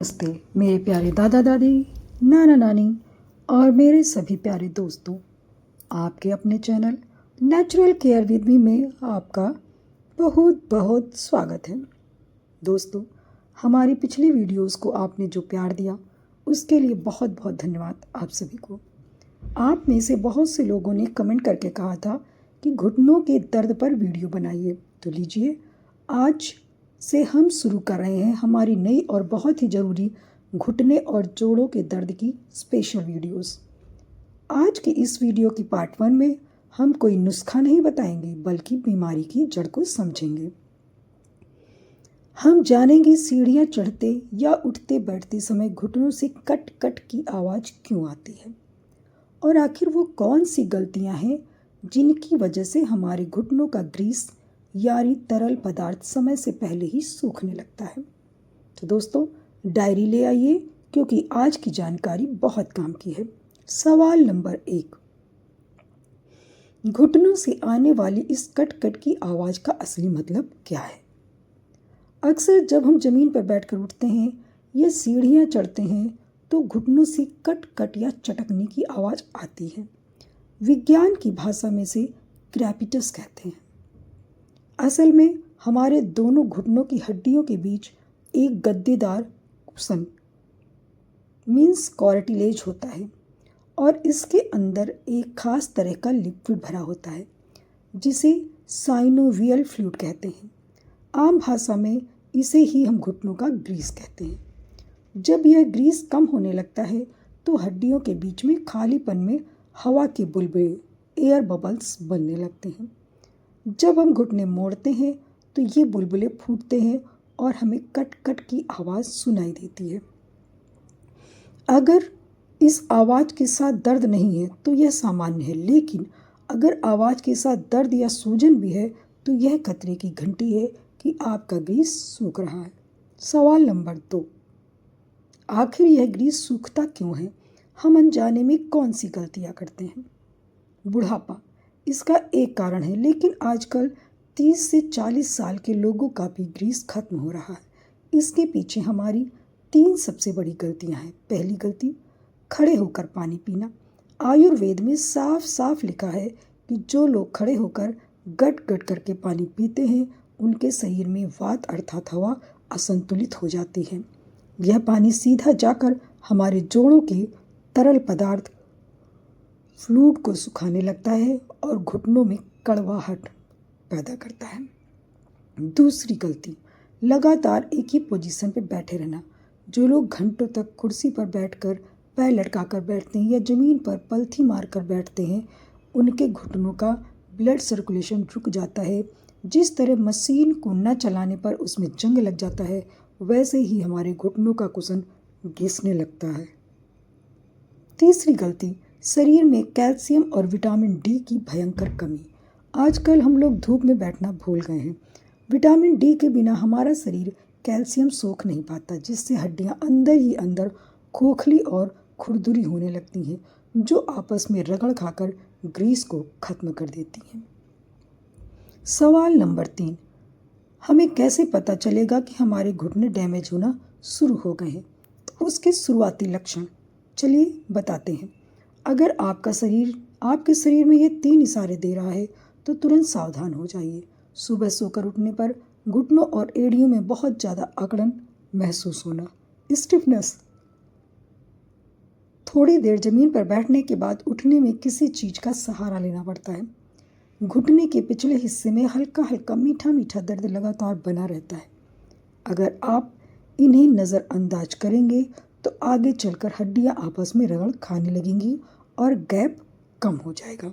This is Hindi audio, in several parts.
नमस्ते मेरे प्यारे दादा दादी, नाना नानी और मेरे सभी प्यारे दोस्तों। आपके अपने channel natural care with me में आपका बहुत बहुत स्वागत है। दोस्तों, हमारी पिछली वीडियोस को आपने जो प्यार दिया उसके लिए बहुत बहुत धन्यवाद आप सभी को। आप में से बहुत से लोगों ने कमेंट करके कहा था कि घुटनों के दर्द पर वीडियो बनाइए, तो लीजिए आज से हम शुरू कर रहे हैं हमारी नई और बहुत ही ज़रूरी घुटने और जोड़ों के दर्द की स्पेशल वीडियोस। आज की इस वीडियो की पार्ट 1 में हम कोई नुस्खा नहीं बताएंगे बल्कि बीमारी की जड़ को समझेंगे। हम जानेंगे सीढ़ियाँ चढ़ते या उठते बैठते समय घुटनों से कट कट की आवाज़ क्यों आती है और आखिर वो कौन सी गलतियाँ हैं जिनकी वजह से हमारे घुटनों का ग्रीस यानी तरल पदार्थ समय से पहले ही सूखने लगता है। तो दोस्तों, डायरी ले आइए क्योंकि आज की जानकारी बहुत काम की है। सवाल नंबर 1, घुटनों से आने वाली इस कट कट की आवाज़ का असली मतलब क्या है? अक्सर जब हम ज़मीन पर बैठकर उठते हैं या सीढ़ियाँ चढ़ते हैं तो घुटनों से कट कट या चटकने की आवाज़ आती है। विज्ञान की भाषा में से क्रैपिटस कहते हैं। असल में हमारे दोनों घुटनों की हड्डियों के बीच एक गद्देदार कुशन मीन्स कार्टिलेज होता है और इसके अंदर एक खास तरह का लिक्विड भरा होता है जिसे साइनोवियल फ्लूइड कहते हैं। आम भाषा में इसे ही हम घुटनों का ग्रीस कहते हैं। जब यह ग्रीस कम होने लगता है तो हड्डियों के बीच में खालीपन में हवा के बुलबुले एयर बबल्स बनने लगते हैं। जब हम घुटने मोड़ते हैं तो ये बुलबुले फूटते हैं और हमें कट कट की आवाज़ सुनाई देती है। अगर इस आवाज़ के साथ दर्द नहीं है तो यह सामान्य है, लेकिन अगर आवाज़ के साथ दर्द या सूजन भी है तो यह खतरे की घंटी है कि आपका ग्रीस सूख रहा है। सवाल नंबर 2, आखिर यह ग्रीस सूखता क्यों है? हम अनजाने में कौन सी गलतियाँ करते हैं? बुढ़ापा इसका एक कारण है, लेकिन आजकल 30 से 40 साल के लोगों का भी ग्रीस खत्म हो रहा है। इसके पीछे हमारी 3 सबसे बड़ी गलतियां हैं। पहली गलती, खड़े होकर पानी पीना। आयुर्वेद में साफ साफ लिखा है कि जो लोग खड़े होकर गट गट करके पानी पीते हैं उनके शरीर में वात अर्थात हवा असंतुलित हो जाती है। यह पानी सीधा जाकर हमारे जोड़ों के तरल पदार्थ फ्लूइड को सुखाने लगता है और घुटनों में कड़वाहट पैदा करता है। दूसरी गलती, लगातार एक ही पोजीशन पर बैठे रहना। जो लोग घंटों तक कुर्सी पर बैठकर पैर लटकाकर बैठते हैं या ज़मीन पर पलथी मारकर बैठते हैं उनके घुटनों का ब्लड सर्कुलेशन रुक जाता है। जिस तरह मशीन को न चलाने पर उसमें जंग लग जाता है, वैसे ही हमारे घुटनों का कुशन घिसने लगता है। तीसरी गलती, शरीर में कैल्शियम और विटामिन डी की भयंकर कमी। आजकल हम लोग धूप में बैठना भूल गए हैं। विटामिन डी के बिना हमारा शरीर कैल्शियम सोख नहीं पाता, जिससे हड्डियां अंदर ही अंदर खोखली और खुरदुरी होने लगती हैं, जो आपस में रगड़ खाकर ग्रीस को खत्म कर देती हैं। सवाल नंबर 3, हमें कैसे पता चलेगा कि हमारे घुटने डैमेज होना शुरू हो गए हैं? तो उसके शुरुआती लक्षण चलिए बताते हैं। अगर आपके शरीर में ये 3 इशारे दे रहा है तो तुरंत सावधान हो जाइए। सुबह सोकर उठने पर घुटनों और एड़ियों में बहुत ज़्यादा अकड़न महसूस होना, स्टिफनेस, थोड़ी देर ज़मीन पर बैठने के बाद उठने में किसी चीज़ का सहारा लेना पड़ता है। घुटने के पिछले हिस्से में हल्का हल्का मीठा मीठा दर्द लगातार बना रहता है। अगर आप इन्हें नज़रअंदाज करेंगे तो आगे चलकर हड्डियां आपस में रगड़ खाने लगेंगी और गैप कम हो जाएगा।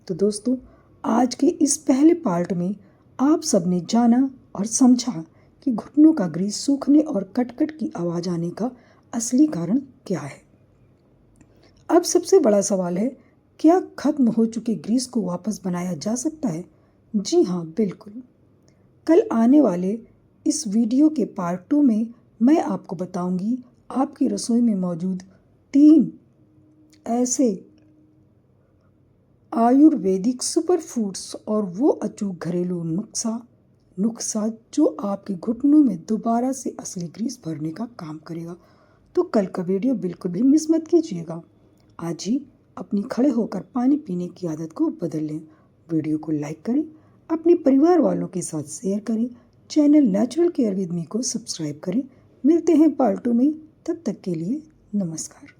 तो दोस्तों, आज के इस पहले पार्ट में आप सब ने जाना और समझा कि घुटनों का ग्रीस सूखने और कटकट की आवाज़ आने का असली कारण क्या है। अब सबसे बड़ा सवाल है, क्या खत्म हो चुके ग्रीस को वापस बनाया जा सकता है? जी हाँ, बिल्कुल। कल आने वाले इस वीडियो के पार्ट 2 में मैं आपको बताऊंगी आपकी रसोई में मौजूद 3 ऐसे आयुर्वेदिक सुपर फूड्स और वो अचूक घरेलू नुस्खा नुस्खा जो आपके घुटनों में दोबारा से असली ग्रीस भरने का काम करेगा। तो कल का वीडियो बिल्कुल भी मिस मत कीजिएगा। आज ही अपनी खड़े होकर पानी पीने की आदत को बदल लें। वीडियो को लाइक करें, अपने परिवार वालों के साथ शेयर करें, channel natural care with me को सब्सक्राइब करें। मिलते हैं पार्ट 2 में, तब तक के लिए नमस्कार।